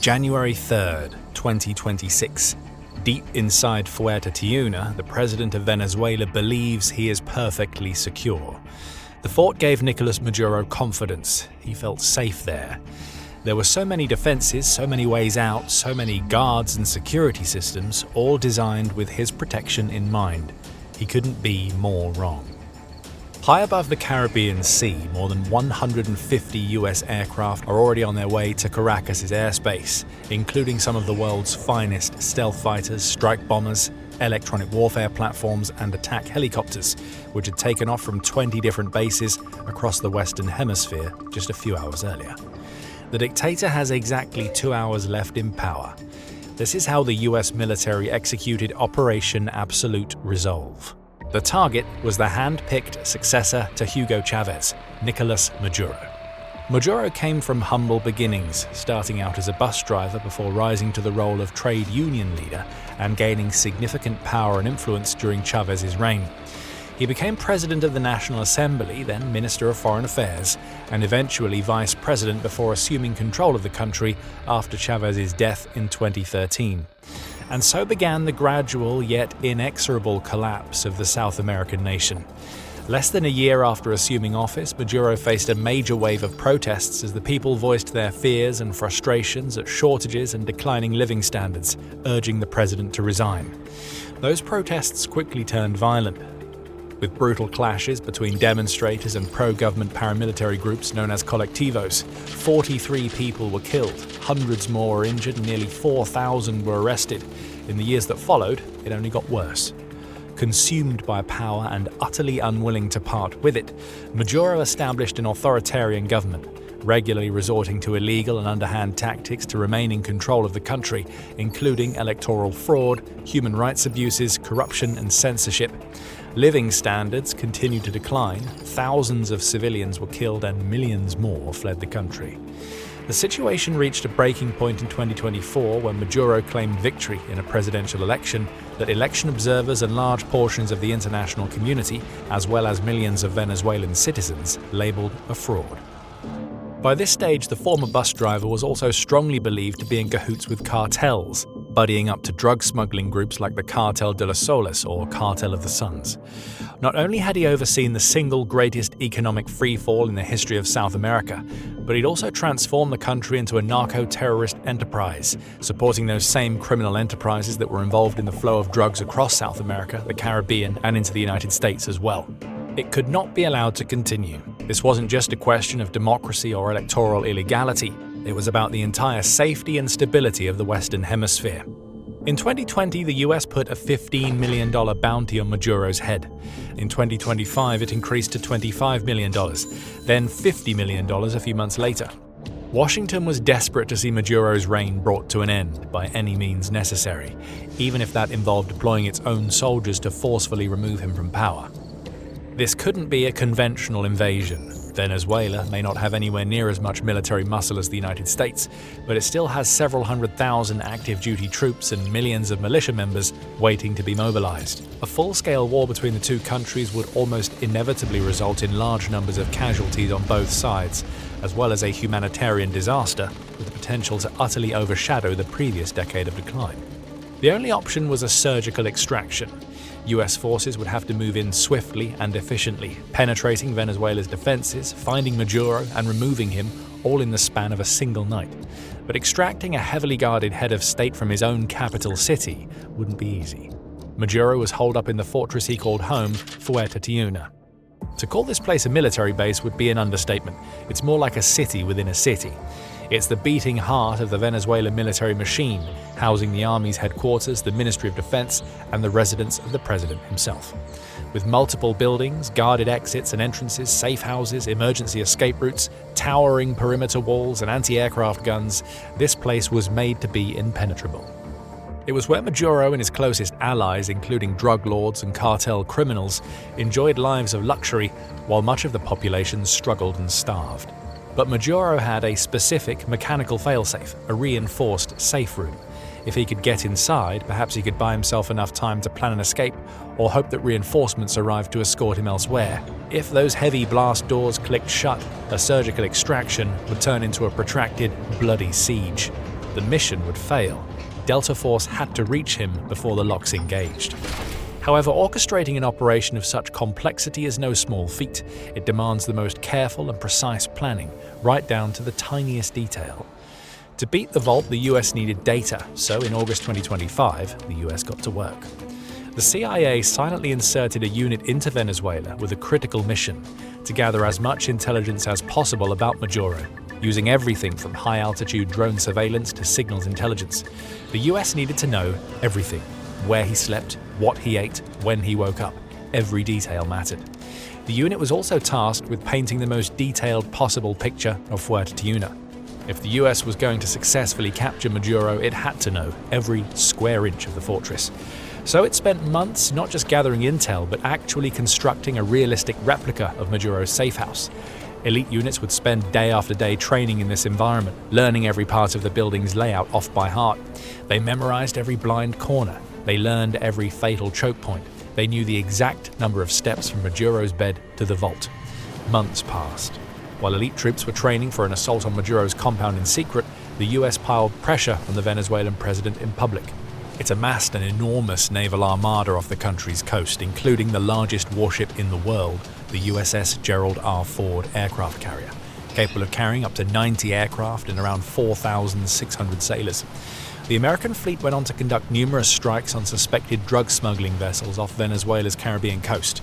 January 3rd, 2026. Deep inside Fuerte, Tiuna, the president of Venezuela believes he is perfectly secure. The fort gave Nicolás Maduro confidence. He felt safe there. There were so many defenses, so many ways out, so many guards and security systems, all designed with his protection in mind. He couldn't be more wrong. High above the Caribbean Sea, more than 150 US aircraft are already on their way to Caracas' airspace, including some of the world's finest stealth fighters, strike bombers, electronic warfare platforms, and attack helicopters, which had taken off from 20 different bases across the Western Hemisphere just a few hours earlier. The dictator has exactly 2 hours left in power. This is how the US military executed Operation Absolute Resolve. The target was the hand-picked successor to Hugo Chavez, Nicolás Maduro. Maduro came from humble beginnings, starting out as a bus driver before rising to the role of trade union leader and gaining significant power and influence during Chavez's reign. He became president of the National Assembly, then Minister of Foreign Affairs, and eventually vice president before assuming control of the country after Chavez's death in 2013. And so began the gradual yet inexorable collapse of the South American nation. Less than a year after assuming office, Maduro faced a major wave of protests as the people voiced their fears and frustrations at shortages and declining living standards, urging the president to resign. Those protests quickly turned violent, with brutal clashes between demonstrators and pro-government paramilitary groups known as colectivos. 43 people were killed, hundreds more were injured, and nearly 4,000 were arrested. In the years that followed, it only got worse. Consumed by power and utterly unwilling to part with it, Maduro established an authoritarian government, regularly resorting to illegal and underhand tactics to remain in control of the country, including electoral fraud, human rights abuses, corruption, and censorship. Living standards continued to decline, thousands of civilians were killed, and millions more fled the country. The situation reached a breaking point in 2024 when Maduro claimed victory in a presidential election that election observers and large portions of the international community, as well as millions of Venezuelan citizens, labeled a fraud. By this stage, the former bus driver was also strongly believed to be in cahoots with cartels, buddying up to drug smuggling groups like the Cartel de los Soles or Cartel of the Suns. Not only had he overseen the single greatest economic freefall in the history of South America, but he'd also transformed the country into a narco-terrorist enterprise, supporting those same criminal enterprises that were involved in the flow of drugs across South America, the Caribbean, and into the United States as well. It could not be allowed to continue. This wasn't just a question of democracy or electoral illegality. It was about the entire safety and stability of the Western Hemisphere. In 2020, the US put a $15 million bounty on Maduro's head. In 2025, it increased to $25 million, then $50 million a few months later. Washington was desperate to see Maduro's reign brought to an end by any means necessary, even if that involved deploying its own soldiers to forcefully remove him from power. This couldn't be a conventional invasion. Venezuela may not have anywhere near as much military muscle as the United States, but it still has several 100,000 active-duty troops and millions of militia members waiting to be mobilized. A full-scale war between the two countries would almost inevitably result in large numbers of casualties on both sides, as well as a humanitarian disaster with the potential to utterly overshadow the previous decade of decline. The only option was a surgical extraction. US forces would have to move in swiftly and efficiently, penetrating Venezuela's defenses, finding Maduro, and removing him, all in the span of a single night. But extracting a heavily guarded head of state from his own capital city wouldn't be easy. Maduro was holed up in the fortress he called home, Fuerte, Tiuna. To call this place a military base would be an understatement. It's more like a city within a city. It's the beating heart of the Venezuelan military machine, housing the army's headquarters, the Ministry of Defense, and the residence of the president himself. With multiple buildings, guarded exits and entrances, safe houses, emergency escape routes, towering perimeter walls, and anti-aircraft guns, this place was made to be impenetrable. It was where Maduro and his closest allies, including drug lords and cartel criminals, enjoyed lives of luxury, while much of the population struggled and starved. But Maduro had a specific mechanical failsafe, a reinforced safe room. If he could get inside, perhaps he could buy himself enough time to plan an escape or hope that reinforcements arrived to escort him elsewhere. If those heavy blast doors clicked shut, a surgical extraction would turn into a protracted, bloody siege. the mission would fail. Delta Force had to reach him before the locks engaged. However, orchestrating an operation of such complexity is no small feat. It demands the most careful and precise planning, right down to the tiniest detail. To beat the vault, the US needed data, so in August 2025, the US got to work. The CIA silently inserted a unit into Venezuela with a critical mission: to gather as much intelligence as possible about Maduro, using everything from high-altitude drone surveillance to signals intelligence. The US needed to know everything: where he slept, what he ate, when he woke up. Every detail mattered. The unit was also tasked with painting the most detailed possible picture of Fuerte Tiuna. If the US was going to successfully capture Maduro, it had to know every square inch of the fortress. So it spent months not just gathering intel, but actually constructing a realistic replica of Maduro's safe house. Elite units would spend day after day training in this environment, learning every part of the building's layout off by heart. They memorized every blind corner. They learned every fatal choke point. They knew the exact number of steps from Maduro's bed to the vault. Months passed. While elite troops were training for an assault on Maduro's compound in secret, the US piled pressure on the Venezuelan president in public. It amassed an enormous naval armada off the country's coast, including the largest warship in the world, the USS Gerald R. Ford aircraft carrier, capable of carrying up to 90 aircraft and around 4,600 sailors. The American fleet went on to conduct numerous strikes on suspected drug smuggling vessels off Venezuela's Caribbean coast.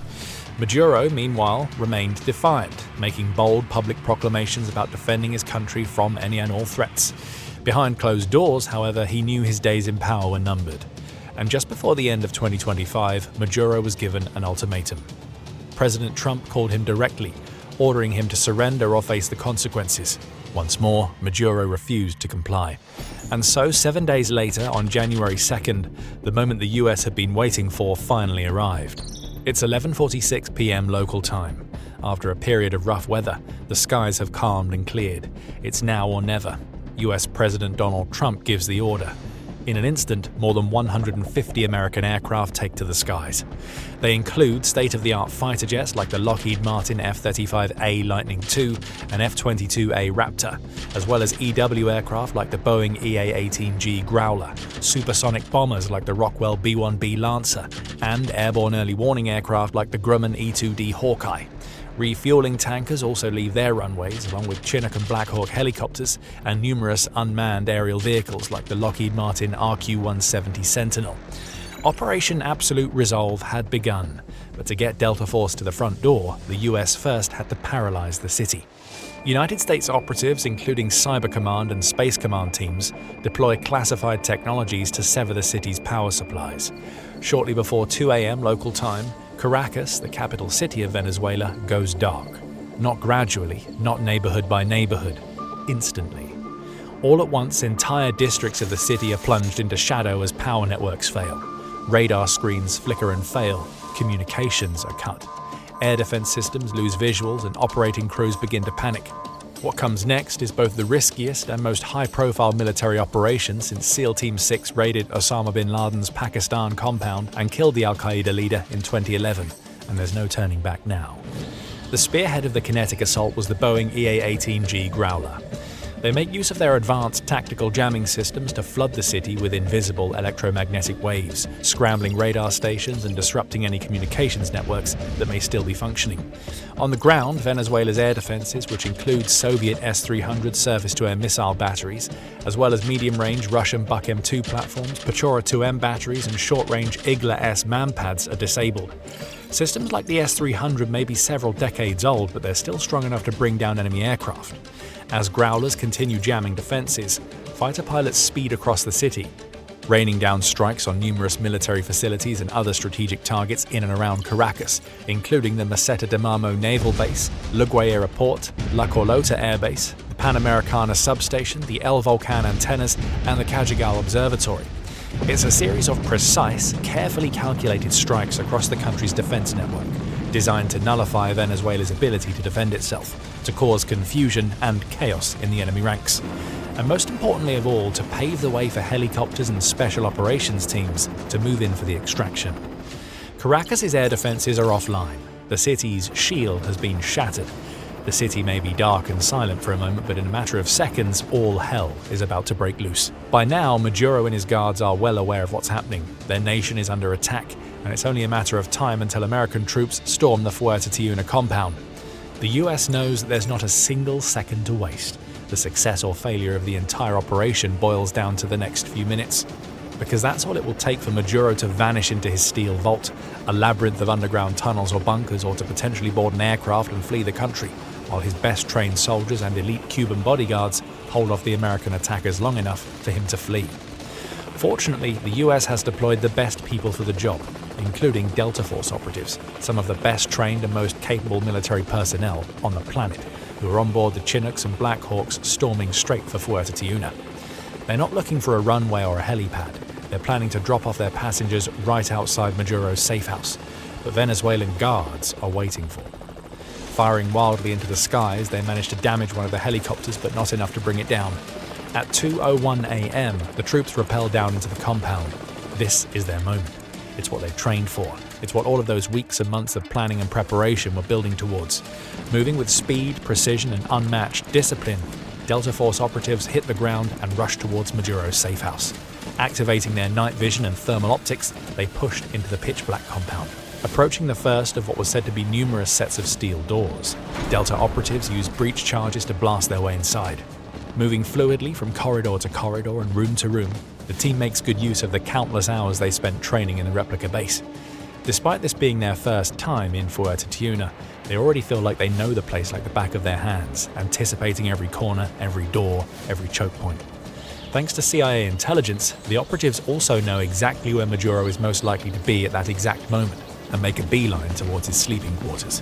Maduro, meanwhile, remained defiant, making bold public proclamations about defending his country from any and all threats. Behind closed doors, however, he knew his days in power were numbered. And just before the end of 2025, Maduro was given an ultimatum. President Trump called him directly, ordering him to surrender or face the consequences. Once more, Maduro refused to comply. And so, 7 days later, on January 2nd, the moment the US had been waiting for finally arrived. It's 11:46 p.m. local time. After a period of rough weather, the skies have calmed and cleared. It's now or never. US President Donald Trump gives the order. In an instant, more than 150 American aircraft take to the skies. They include state-of-the-art fighter jets like the Lockheed Martin F-35A Lightning II and F-22A Raptor, as well as EW aircraft like the Boeing EA-18G Growler, supersonic bombers like the Rockwell B-1B Lancer, and airborne early warning aircraft like the Grumman E-2D Hawkeye. Refueling tankers also leave their runways, along with Chinook and Black Hawk helicopters and numerous unmanned aerial vehicles like the Lockheed Martin RQ-170 Sentinel. Operation Absolute Resolve had begun, but to get Delta Force to the front door, the US first had to paralyze the city. United States operatives, including Cyber Command and Space Command teams, deploy classified technologies to sever the city's power supplies. Shortly before 2 a.m. local time, Caracas, the capital city of Venezuela, goes dark. Not gradually, not neighborhood by neighborhood, instantly. All at once, entire districts of the city are plunged into shadow as power networks fail. Radar screens flicker and fail. Communications are cut. Air defense systems lose visuals and operating crews begin to panic. What comes next is both the riskiest and most high-profile military operation since SEAL Team 6 raided Osama bin Laden's Pakistan compound and killed the Al-Qaeda leader in 2011, and there's no turning back now. The spearhead of the kinetic assault was the Boeing EA-18G Growler. They make use of their advanced tactical jamming systems to flood the city with invisible electromagnetic waves, scrambling radar stations and disrupting any communications networks that may still be functioning. On the ground, Venezuela's air defenses, which include Soviet S-300 surface-to-air missile batteries, as well as medium-range Russian Buk M2 platforms, Pechora 2M batteries and short-range Igla-S manpads are disabled. Systems like the S-300 may be several decades old, but they're still strong enough to bring down enemy aircraft. As Growlers continue jamming defenses, fighter pilots speed across the city, raining down strikes on numerous military facilities and other strategic targets in and around Caracas, including the Meseta de Marmo Naval Base, La Guaira Port, La Carlota Air Base, the Panamericana Substation, the El Volcan Antennas, and the Cajigal Observatory. It's a series of precise, carefully calculated strikes across the country's defense network, designed to nullify Venezuela's ability to defend itself, to cause confusion and chaos in the enemy ranks, and most importantly of all, to pave the way for helicopters and special operations teams to move in for the extraction. Caracas's air defenses are offline. The city's shield has been shattered. The city may be dark and silent for a moment, but in a matter of seconds, all hell is about to break loose. By now, Maduro and his guards are well aware of what's happening. Their nation is under attack, and it's only a matter of time until American troops storm the Fuerte Tiuna compound. The US knows that there's not a single second to waste. The success or failure of the entire operation boils down to the next few minutes. Because that's all it will take for Maduro to vanish into his steel vault, a labyrinth of underground tunnels or bunkers, or to potentially board an aircraft and flee the country, while his best trained soldiers and elite Cuban bodyguards hold off the American attackers long enough for him to flee. Fortunately, the US has deployed the best people for the job, including Delta Force operatives, some of the best trained and most capable military personnel on the planet, who are on board the Chinooks and Black Hawks storming straight for Fuerte Tiuna. They're not looking for a runway or a helipad. They're planning to drop off their passengers right outside Maduro's safe house, but Venezuelan guards are waiting for them. Firing wildly into the skies, they manage to damage one of the helicopters, but not enough to bring it down. At 2:01 a.m., the troops rappel down into the compound. This is their moment. It's what they've trained for. It's what all of those weeks and months of planning and preparation were building towards. Moving with speed, precision, and unmatched discipline, Delta Force operatives hit the ground and rushed towards Maduro's safe house. Activating their night vision and thermal optics, they pushed into the pitch-black compound, approaching the first of what was said to be numerous sets of steel doors. Delta operatives used breach charges to blast their way inside. Moving fluidly from corridor to corridor and room to room, the team makes good use of the countless hours they spent training in the replica base. Despite this being their first time in Fuerte Tiuna, they already feel like they know the place like the back of their hands, anticipating every corner, every door, every choke point. Thanks to CIA intelligence, the operatives also know exactly where Maduro is most likely to be at that exact moment, and make a beeline towards his sleeping quarters.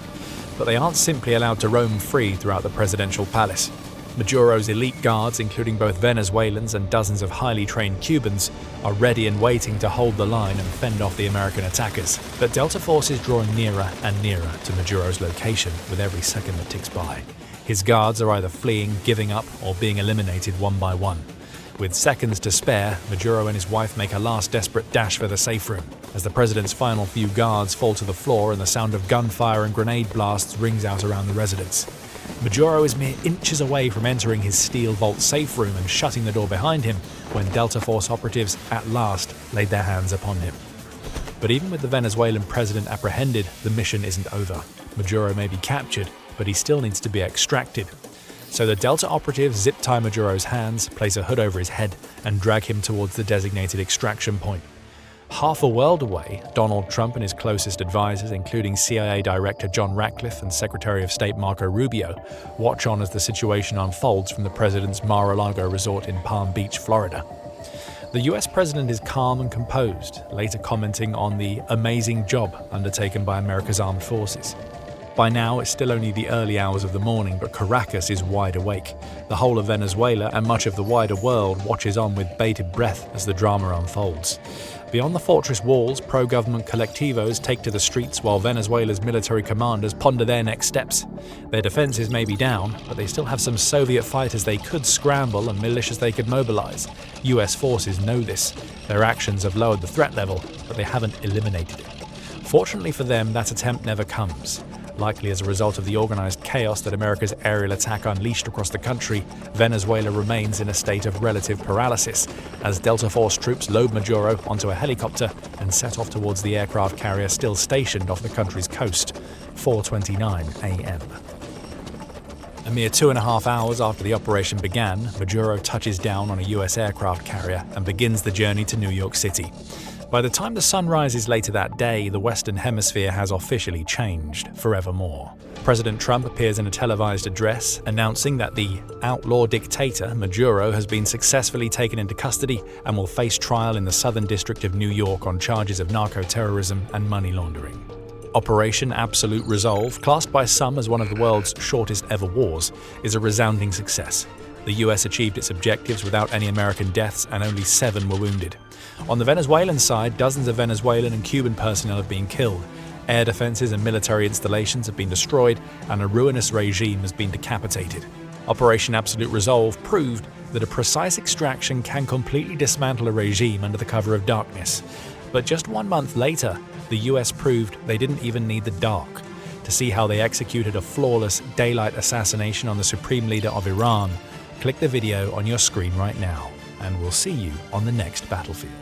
But they aren't simply allowed to roam free throughout the presidential palace. Maduro's elite guards, including both Venezuelans and dozens of highly trained Cubans, are ready and waiting to hold the line and fend off the American attackers. But Delta Force is drawing nearer and nearer to Maduro's location with every second that ticks by. His guards are either fleeing, giving up, or being eliminated one by one. With seconds to spare, Maduro and his wife make a last desperate dash for the safe room. As the president's final few guards fall to the floor and the sound of gunfire and grenade blasts rings out around the residence. Maduro is mere inches away from entering his steel vault safe room and shutting the door behind him when Delta Force operatives at last laid their hands upon him. But even with the Venezuelan president apprehended, the mission isn't over. Maduro may be captured, but he still needs to be extracted. So the Delta operatives zip-tie Maduro's hands, place a hood over his head, and drag him towards the designated extraction point. Half a world away, Donald Trump and his closest advisors, including CIA Director John Ratcliffe and Secretary of State Marco Rubio, watch on as the situation unfolds from the president's Mar-a-Lago resort in Palm Beach, Florida. The US president is calm and composed, later commenting on the amazing job undertaken by America's armed forces. By now, it's still only the early hours of the morning, but Caracas is wide awake. The whole of Venezuela and much of the wider world watches on with bated breath as the drama unfolds. Beyond the fortress walls, pro-government collectivos take to the streets while Venezuela's military commanders ponder their next steps. Their defenses may be down, but they still have some Soviet fighters they could scramble and militias they could mobilize. US forces know this. Their actions have lowered the threat level, but they haven't eliminated it. Fortunately for them, that attempt never comes. Likely as a result of the organized chaos that America's aerial attack unleashed across the country, Venezuela remains in a state of relative paralysis as Delta Force troops load Maduro onto a helicopter and set off towards the aircraft carrier still stationed off the country's coast, 4:29 a.m. A mere 2.5 hours after the operation began, Maduro touches down on a US aircraft carrier and begins the journey to New York City. By the time the sun rises later that day, the Western Hemisphere has officially changed forevermore. President Trump appears in a televised address announcing that the outlaw dictator, Maduro, has been successfully taken into custody and will face trial in the Southern District of New York on charges of narco-terrorism and money laundering. Operation Absolute Resolve, classed by some as one of the world's shortest ever wars, is a resounding success. The US achieved its objectives without any American deaths and only 7 were wounded. On the Venezuelan side, dozens of Venezuelan and Cuban personnel have been killed. Air defenses and military installations have been destroyed, and a ruinous regime has been decapitated. Operation Absolute Resolve proved that a precise extraction can completely dismantle a regime under the cover of darkness. But just 1 month later, the US proved they didn't even need the dark. To see how they executed a flawless daylight assassination on the supreme leader of Iran, click the video on your screen right now, and we'll see you on the next battlefield.